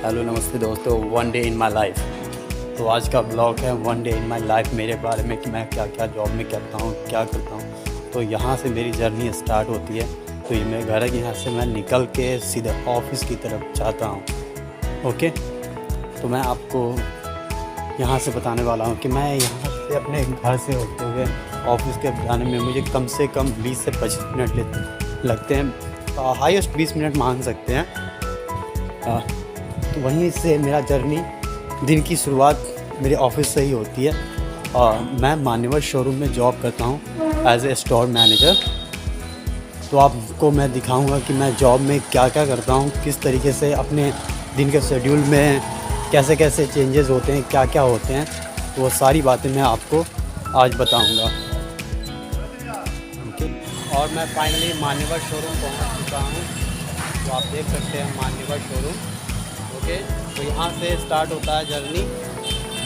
Hello नमस्ते दोस्तों, one day in my life. तो आज का ब्लॉग है one day in my life, मेरे बारे में कि मैं क्या क्या जॉब में करता हूँ, क्या करता हूँ। तो यहाँ से मेरी जर्नी स्टार्ट होती है। तो ये मेरा घर है, यहाँ से मैं निकल के सीधे ऑफिस की तरफ जाता हूँ। ओके, तो मैं आपको यहाँ से बताने वाला हूँ कि मैं यहाँ से अपने घर से होते हुए ऑफिस के जाने में मुझे कम से कम 20 से 25 मिनट लगते हैं। हाईएस्ट 20 मिनट मान सकते हैं। तो वहीं से मेरा जर्नी, दिन की शुरुआत मेरे ऑफिस से ही होती है। मैं मान्यवर शोरूम में जॉब करता हूँ एज ए स्टोर मैनेजर। तो आपको मैं दिखाऊंगा कि मैं जॉब में क्या क्या करता हूँ, किस तरीके से अपने दिन के शेड्यूल में कैसे कैसे चेंजेस होते हैं, क्या क्या होते हैं। तो वो सारी बातें मैं आपको आज बताऊंगा। ओके, और मैं फाइनली मान्यवर शोरूम पहुँच चुका हूँ। तो आप देख सकते हैं मान्यवर शोरूम। ओके, तो यहाँ से स्टार्ट होता है जर्नी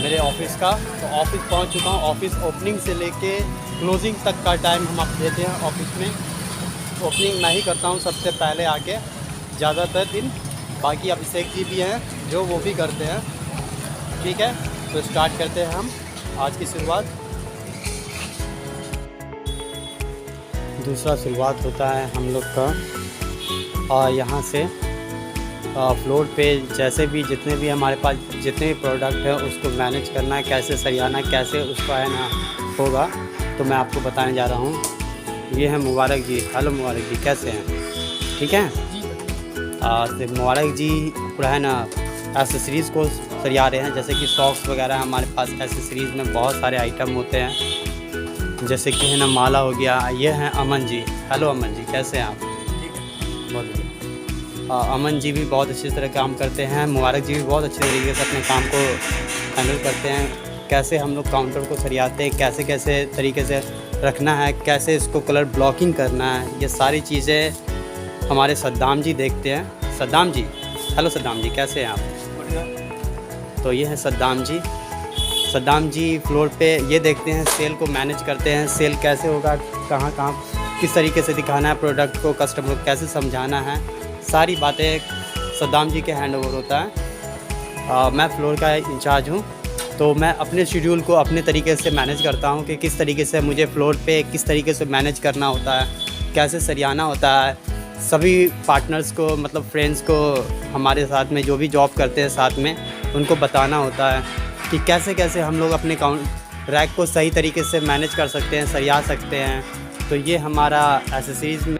मेरे ऑफिस का। तो ऑफिस पहुँच चुका हूँ। ऑफिस ओपनिंग से लेके क्लोजिंग तक का टाइम हम आप देते हैं ऑफिस में। ओपनिंग मैं ही करता हूँ सबसे पहले आके, ज़्यादातर दिन। बाकी अभिषेक जी भी हैं जो वो भी करते हैं। ठीक है, तो स्टार्ट करते हैं हम आज की शुरुआत। दूसरा शुरुआत होता है हम लोग का यहाँ से फ्लोर पे जैसे भी जितने भी हमारे पास जितने भी प्रोडक्ट है उसको मैनेज करना है, कैसे सरियाना, कैसे उसको है ना होगा। तो मैं आपको बताने जा रहा हूँ। ये है मुबारक जी। हेलो मुबारक जी, कैसे हैं? ठीक है। तो मुबारक जी पूरा है ना एसेसरीज़ को सरिया रहे हैं। जैसे कि सॉक्स वगैरह हमारे पास एसेसरीज़ में बहुत सारे आइटम होते हैं, जैसे कि है ना माला हो गया। ये हैं अमन जी। हेलो अमन जी, कैसे हैं आप? ठीक है, बहुत बढ़िया। अमन जी भी बहुत अच्छी तरह काम करते हैं। मुबारक जी भी बहुत अच्छे तरीके से अपने काम को हैंडल करते हैं। कैसे हम लोग काउंटर को सरियाते हैं, कैसे कैसे तरीके से रखना है, कैसे इसको कलर ब्लॉकिंग करना है, ये सारी चीज़ें हमारे सद्दाम जी देखते हैं। सद्दाम जी, हेलो सद्दाम जी, कैसे हैं आप? तो ये है सद्दाम जी। सद्दाम जी फ्लोर पे ये देखते हैं, सेल को मैनेज करते हैं। सेल कैसे होगा, कहाँ कहाँ किस तरीके से दिखाना है प्रोडक्ट को, कस्टमर को कैसे समझाना है, सारी बातें सद्दाम जी के हैंड ओवर होता है। मैं फ्लोर का इंचार्ज हूँ। तो मैं अपने शेड्यूल को अपने तरीके से मैनेज करता हूँ कि किस तरीके से मुझे फ्लोर पे किस तरीके से मैनेज करना होता है, कैसे सरियाना होता है। सभी पार्टनर्स को, मतलब फ्रेंड्स को, हमारे साथ में जो भी जॉब करते हैं साथ में, उनको बताना होता है कि कैसे कैसे हम लोग अपने रैक को सही तरीके से मैनेज कर सकते हैं, सरिया सकते हैं। तो ये हमारा एसेसरीज़ में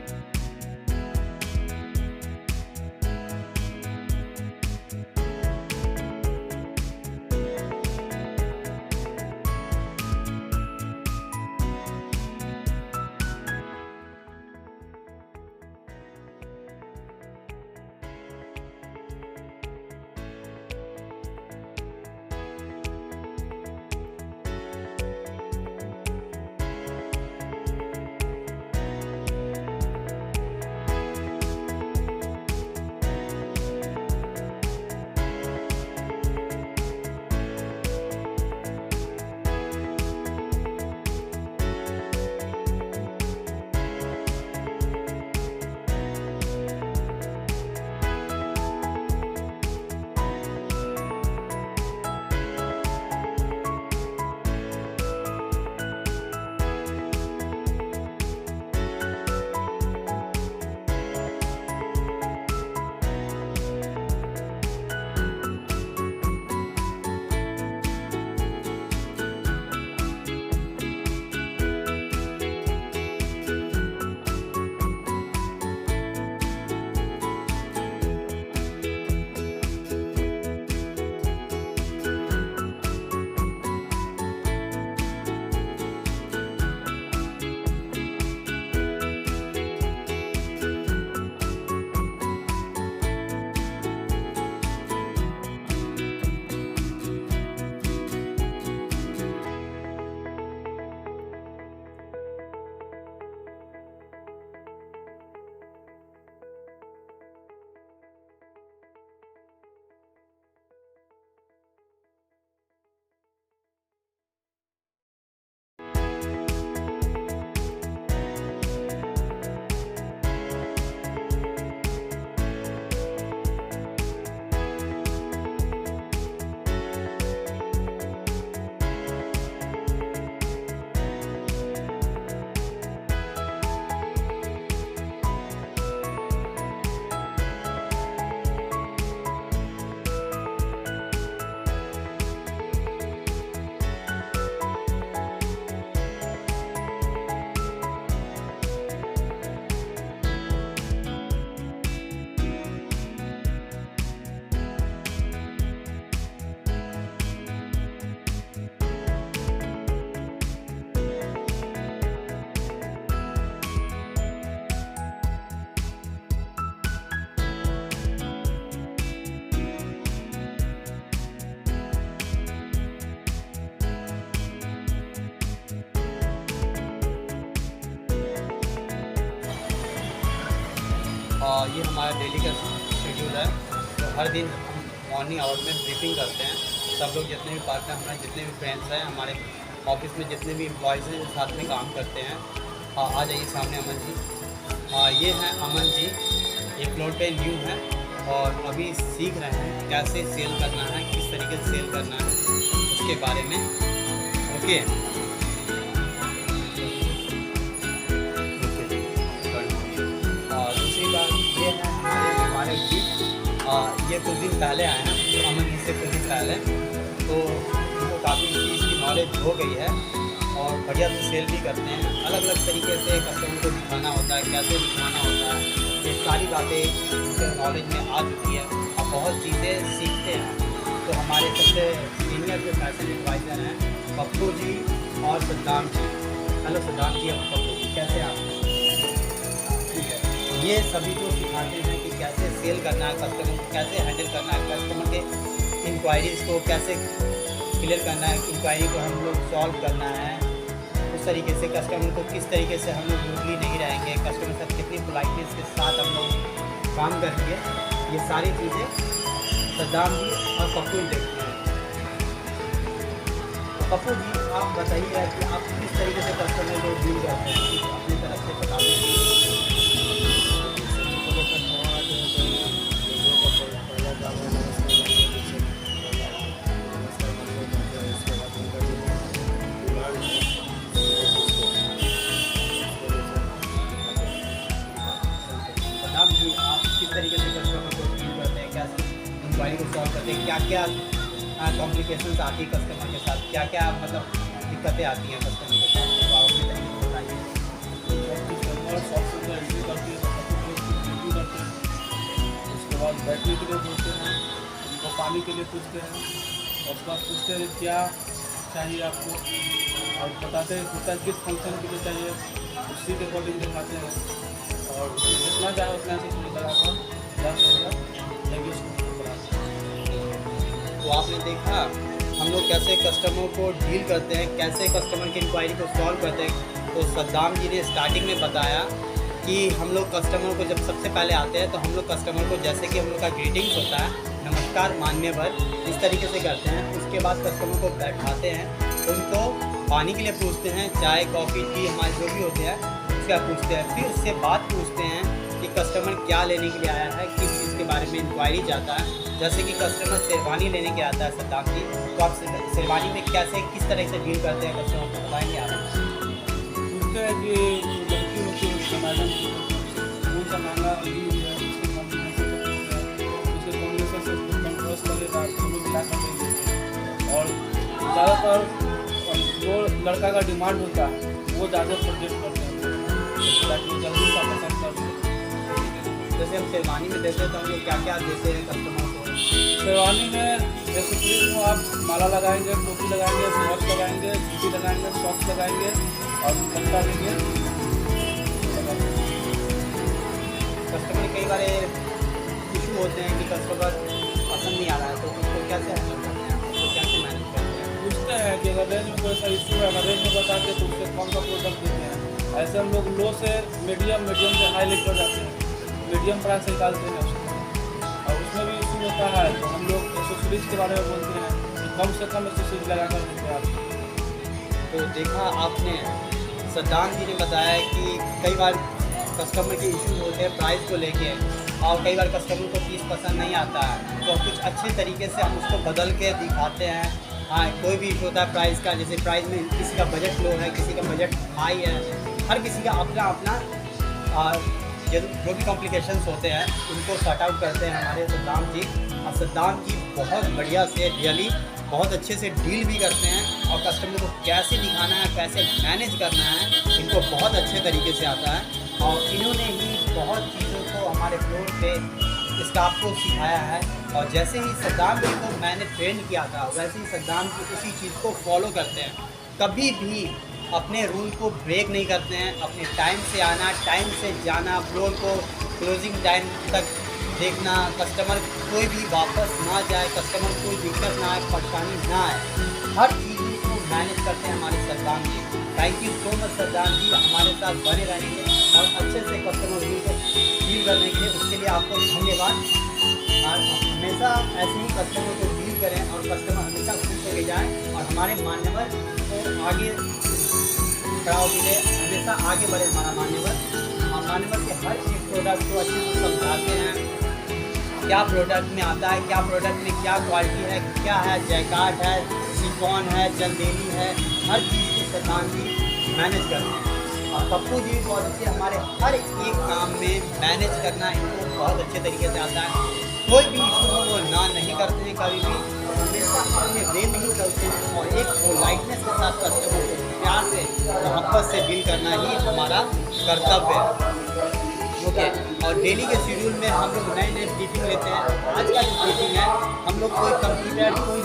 ये हमारा डेली का शेड्यूल है। तो हर दिन हम मॉर्निंग आवर में ब्रीफिंग करते हैं। सब लोग जितने भी पार्टनर हमारे जितने भी फ्रेंड्स हैं, हमारे ऑफिस में जितने भी एम्प्लॉयज़ हैं जो साथ में काम करते हैं। आ जाइए सामने अमन जी। ये हैं अमन जी, ये फ्लोर पे न्यू है और अभी सीख रहे हैं कैसे सेल करना है, किस तरीके से सेल करना है उसके बारे में। ओके और दूसरी बात ये है हमारे गिफ्ट, ये कुछ दिन पहले आए हैं, जो अमन जी से कुछ दिन पहले, तो उनको काफ़ी चीज़ की नॉलेज हो गई है और बढ़िया से सेल भी करते हैं। अलग अलग तरीके से कस्टमर को दिखाना होता है, कैसे दिखाना होता है, ये सारी बातें उनके नॉलेज में आ चुकी है और बहुत चीज़ें सीखते हैं। तो हमारे सबसे सीनियर जो फैशन एडवाइज़र हैं पप्पू जी और सद्दाम जी। हेलो सद्दाम जी और पप्पू जी, कैसे आप? ये सभी को सिखाते हैं कि कैसे सेल करना है, कस्टमर को कैसे हैंडल करना है, कस्टमर के इंक्वायरीज़ को कैसे क्लियर करना है, इंक्वायरी को हम लोग सॉल्व करना है। उस तरीके से कस्टमर को किस तरीके से हम लोग रूडली नहीं रहेंगे, कस्टमर के साथ कितनी पोलाइटनेस के साथ हम लोग काम करेंगे, ये सारी चीज़ें सद्दाम जी और पप्पू जी देखते हैं। तो पप्पू जी आप बताइए कि आप किस तरीके से कस्टमर को डील करते हैं, कुछ अपनी तरफ से बता दीजिए। सद्दाम जी आप किस तरीके से कस्टमर को डील करते हैं, कैसे इंक्वायरी को सॉल्व करते हैं, क्या क्या कॉम्प्लिकेशंस आती है कस्टमर के साथ, क्या क्या मतलब दिक्कतें आती हैं कस्टमर के साथ, तो आप अपने तरीके से बताइए। उसके बाद बैटरी के लिए पूछते हैं, उनको पानी के लिए पूछते हैं और उसके बाद पूछते हैं क्या चाहिए आपको और बताते हैं कुत्ता किस फंक्शन के लिए चाहिए, उसी के अकॉर्डिंग दिखाते हैं और उसमें जितना चाहे उतना से शुरू कराकर 10,000 लगी उसको कराते हैं। तो आपने देखा हम लोग कैसे कस्टमर को डील करते हैं, कैसे कस्टमर की इंक्वायरी को सॉल्व करते हैं। तो सद्दाम जी ने स्टार्टिंग में बताया कि हम लोग कस्टमर को जब सबसे पहले आते हैं तो हम लोग कस्टमर को जैसे कि हम लोग का ग्रीटिंग्स होता है, नमस्कार मान्यवर, इस तरीके से करते हैं। उसके बाद कस्टमर को बैठाते हैं, उनको पानी के लिए पूछते हैं, चाय कॉफ़ी टी हमारे जो भी होते हैं उसका पूछते हैं। फिर उससे बात पूछते हैं कि कस्टमर क्या लेने के लिए आया है, किस चीज़ के बारे में इंक्वायरी चाहता है। जैसे कि कस्टमर शेरवानी लेने के आता है सद्दाम जी, तो आप शेरवानी में कैसे किस तरह से डील करते हैं कस्टमर को बताएंगे आप? पूछते हैं कि लड़की होती है उसके मैडम कौन सा महंगा ली हुई है, उसके कॉम्बिनेशन से पूछते हैं, उसके कॉम्बिनेशन से कंट्रोस लगेगा तो हम लोग मिला कर देंगे। और ज़्यादातर जो लड़का का डिमांड होता है वो ज़्यादा सजेस्ट करते हैं ताकि जल्दी सा पसंद कर दें। जैसे हम शेरवानी में देते हैं तो हम लोग क्या क्या देते हैं कस्टमर को? शेरवानी में जैसे प्लीज में आप माला लगाएंगे, टोपी लगाएंगे, वॉच लगाएंगे, जूती लगाएंगे, सॉक्स लगाएंगे और दुपट्टा देंगे। कस्टमर कई बार इशू होते हैं कि कस्टमर पसंद नहीं आ रहा है, तो उसको कैसे हैंडल करते हैं, उसको कैसे मैनेज करते हैं? पूछते हैं कि अगर रेंज में कोई सा इशू है, अगर रेंज में बताते तो उससे कौन सा प्रोडक्ट देते हैं। ऐसे हम लोग लो से मीडियम, मीडियम से हाई लेकर जाते हैं, मीडियम प्राइस से निकालते हैं उसको। और उसमें भी इशू होता है तो हम लोग एक्सेसरीज के बारे में बोलते हैं कि कम से कम एक्सेसरीज लगा कर देते हैं आप। तो देखा आपने, सद्दाम जी ने बताया कि कई बार कस्टमर के इशू होते हैं प्राइस को लेके, और कई बार कस्टमर को चीज़ पसंद नहीं आता है, तो कुछ अच्छे तरीके से हम उसको बदल के दिखाते हैं। हाँ, कोई भी इशू होता है प्राइस का, जैसे प्राइस में किसी का बजट लो है, किसी का बजट हाई है, हर किसी का अपना अपना जो भी कॉम्प्लिकेशंस होते हैं उनको सॉर्ट आउट करते हैं हमारे सद्दाम जी। और सद्दाम जी बहुत बढ़िया से रियली बहुत अच्छे से डील भी करते हैं और कस्टमर को कैसे दिखाना है, कैसे मैनेज करना है, इनको बहुत अच्छे तरीके से आता है। और इन्होंने ही बहुत चीज़ों को हमारे फ्लोर पे स्टाफ को सिखाया है। और जैसे ही सद्दाम जी को मैंने ट्रेन किया था, वैसे ही सद्दाम जी उसी चीज़ को फॉलो करते हैं, कभी भी अपने रूल को ब्रेक नहीं करते हैं। अपने टाइम से आना, टाइम से जाना, फ्लोर को क्लोजिंग टाइम तक देखना, कस्टमर कोई भी वापस ना जाए, कस्टमर कोई दिक्कत ना आए, परेशानी ना आए, हर चीज़ को मैनेज करते हैं हमारे Saddam ji. Thank you so much Saddam ji, हमारे साथ बने रहेंगे और अच्छे से कस्टमर डील करने के लिए, उसके लिए आपको धन्यवाद। और हमेशा ऐसे ही कस्टमर को डील करें और कस्टमर हमेशा खुश होकर जाएँ और हमारे मान्यवर को आगे बढ़ाओ मिले, हमेशा आगे बढ़े हमारा मान्यवर। मान्यवर के हर एक प्रोडक्ट को अच्छे से समझाते हैं, क्या प्रोडक्ट में आता है, क्या प्रोडक्ट में क्या क्वालिटी है, क्या है, जैकार्ड है, शिफॉन है, चंदेली है, हर चीज़ को सद्दाम जी मैनेज करते हैं। और पप्पू जी बहुत अच्छे, हमारे हर एक काम में मैनेज करना इनको बहुत अच्छे तरीके से आता है। कोई भी इशू हो वो ना नहीं करते हैं कभी भी, हमेशा अपने वे में ही चलते हैं और एक पोलाइटनेस के साथ कस्टमर को प्यार से मोहब्बत से डील करना ही हमारा कर्तव्य है। ओके, और डेली के शेड्यूल में हम लोग नए नए टीचिंग लेते हैं। आज का जो टीचिंग है, हम लोग कोई कंप्यूटर कोई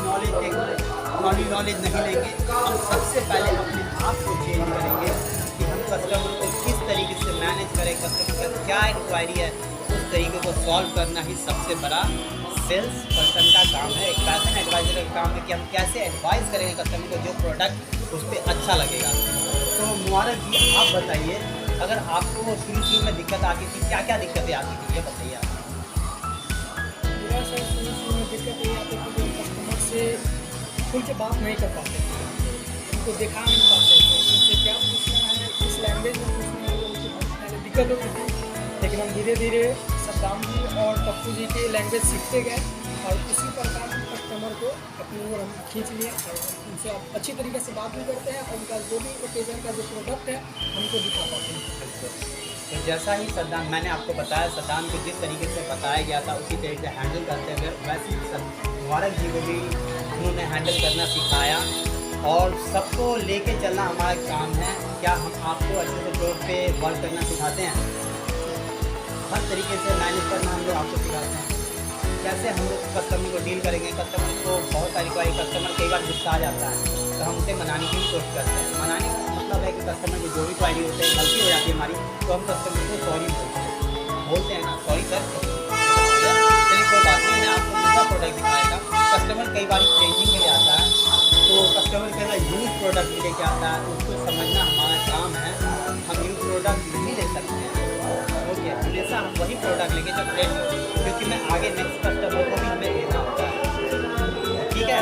नॉलेज नहीं लेंगे, हम सबसे पहले अपने आप को चेंज करेंगे कि हम कस्टमर को किस तरीके से मैनेज करें, कस्टमर का क्या इंक्वायरी है, उस तरीके को सॉल्व करना ही सबसे बड़ा सेल्स पर्सन का काम है, एक पैशन एडवाइजर का काम है कि हम कैसे एडवाइस करेंगे कस्टमर को जो प्रोडक्ट उस पर अच्छा लगेगा। तो मुबारक जी, आप बताइए, अगर आपको शुरू में दिक्कत आती थी, क्या क्या दिक्कतें आती थी, ये बताइए आप। मेरा सर शुरू में दिक्कत ये आती थी कि कस्टमर से खुल के बात नहीं कर पाते थे, उनको दिखा नहीं पाते थे, उनसे क्या पूछना है, किस लैंग्वेज में पूछना है, उनकी पहले दिक्कत होती थी। लेकिन हम धीरे धीरे सद्दाम जी और पप्पू जी की लैंग्वेज सीखते गए और उसी प्रकार हम कस्टमर को अपनी ओर हम खींच लिए और उनसे अब अच्छी तरीके से बात भी करते हैं और उनका जो भी ओकेजन का जो प्रोडक्ट है हमको दिखा पाते हैं। तो जैसा ही सद्दाम, मैंने आपको बताया, सद्दाम को जिस तरीके से बताया गया था उसी तरीके से हैंडल करते हुए, वैसे ही मुबारक जी को भी उन्होंने हैंडल करना सिखाया और सबको लेके चलना हमारा काम है। क्या हम आपको अच्छे से फ्लोर पे वर्क करना सिखाते हैं, हर तरीके से मैनेज करना हम लोग आपको सिखाते हैं, कैसे हम लोग कस्टमर को डील करेंगे। कस्टमर को बहुत सारी कस्टमर कई बार गुस्सा आ जाता है तो हम उसे मनाने की भी कोशिश करते हैं। मनाने का मतलब है कि कस्टमर की जो भी क्वारी होते हैं, गलती हो जाती है हमारी, तो हम कस्टमर को सॉरी बोलते हैं ना, सॉरी सर, चलिए कोई बात नहीं, मैं आपको दूसरा प्रोडक्ट दिखाया था। कस्टमर कई बार चेंजिंग में आता है तो कस्टमर कई बार यूनिक प्रोडक्ट लेके आता है, उसको समझना हमारा काम है। हम न्यू प्रोडक्ट नहीं ले सकते हैं, ओके, हमेशा हम वही प्रोडक्ट लेके जो फ्रेश हो, क्योंकि मैं आगे नेक्स्ट कस्टमर को भी हमें देना होता है। ठीक है,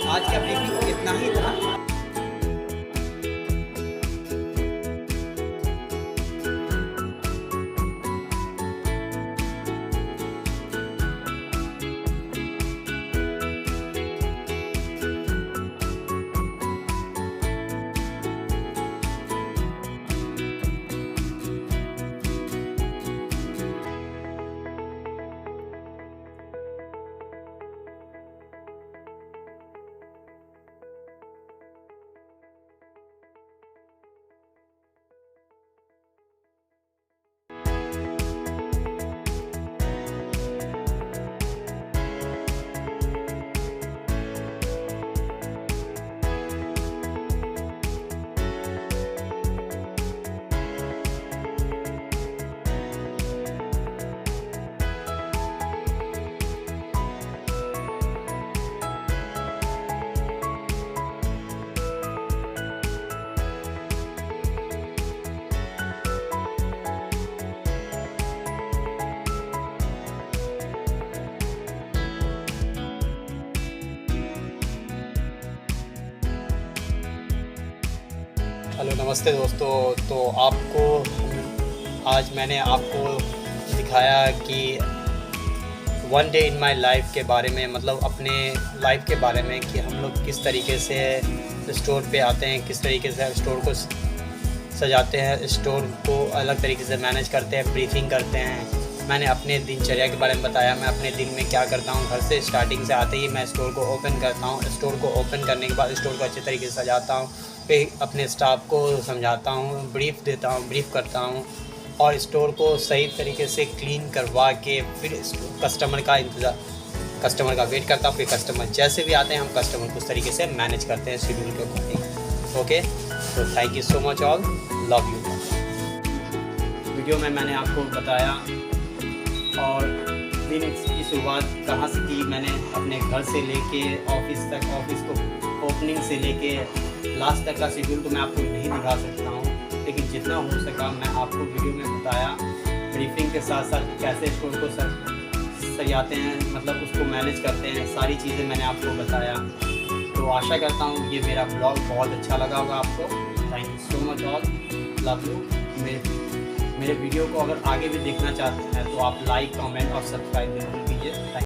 आज का ब्रीफिंग इतना ही था। हेलो नमस्ते दोस्तों। तो आपको आज मैंने आपको दिखाया कि one day in my life के बारे में, मतलब अपने लाइफ के बारे में, कि हम लोग किस तरीके से स्टोर पे आते हैं, किस तरीके से स्टोर को सजाते हैं, स्टोर को अलग तरीके से मैनेज करते हैं, ब्रीफिंग करते हैं। मैंने अपने दिनचर्या के बारे में बताया, मैं अपने दिन में क्या करता हूँ। घर से स्टार्टिंग से आते ही मैं स्टोर को ओपन करता हूँ, स्टोर को ओपन करने के बाद स्टोर को अच्छे तरीके से सजाता हूँ, फिर अपने स्टाफ को समझाता हूँ, ब्रीफ देता हूँ, ब्रीफ करता हूँ और स्टोर को सही तरीके से क्लीन करवा के फिर कस्टमर का वेट करता हूँ। फिर कस्टमर जैसे भी आते हैं हम कस्टमर को उस तरीके से मैनेज करते हैं शेड्यूल के अकॉर्डिंग। ओके, तो thank you so much all, love you. Video में मैंने आपको बताया और दिन की शुरुआत कहाँ से की, मैंने अपने घर से लेके ऑफिस तक, ऑफिस को ओपनिंग से लेके लास्ट तक का शेड्यूल तो मैं आपको नहीं दिखा सकता हूँ, लेकिन जितना हो सका मैं आपको वीडियो में बताया। ब्रीफिंग के साथ साथ कैसे स्टोर को सरियाते हैं, मतलब उसको मैनेज करते हैं, सारी चीज़ें मैंने आपको बताया। तो आशा करता हूँ ये मेरा ब्लॉग बहुत अच्छा लगा होगा आपको। Thank you so much all, love you. मेरे वीडियो को अगर आगे भी देखना चाहते हैं तो आप लाइक, कमेंट और सब्सक्राइब जरूर कीजिए।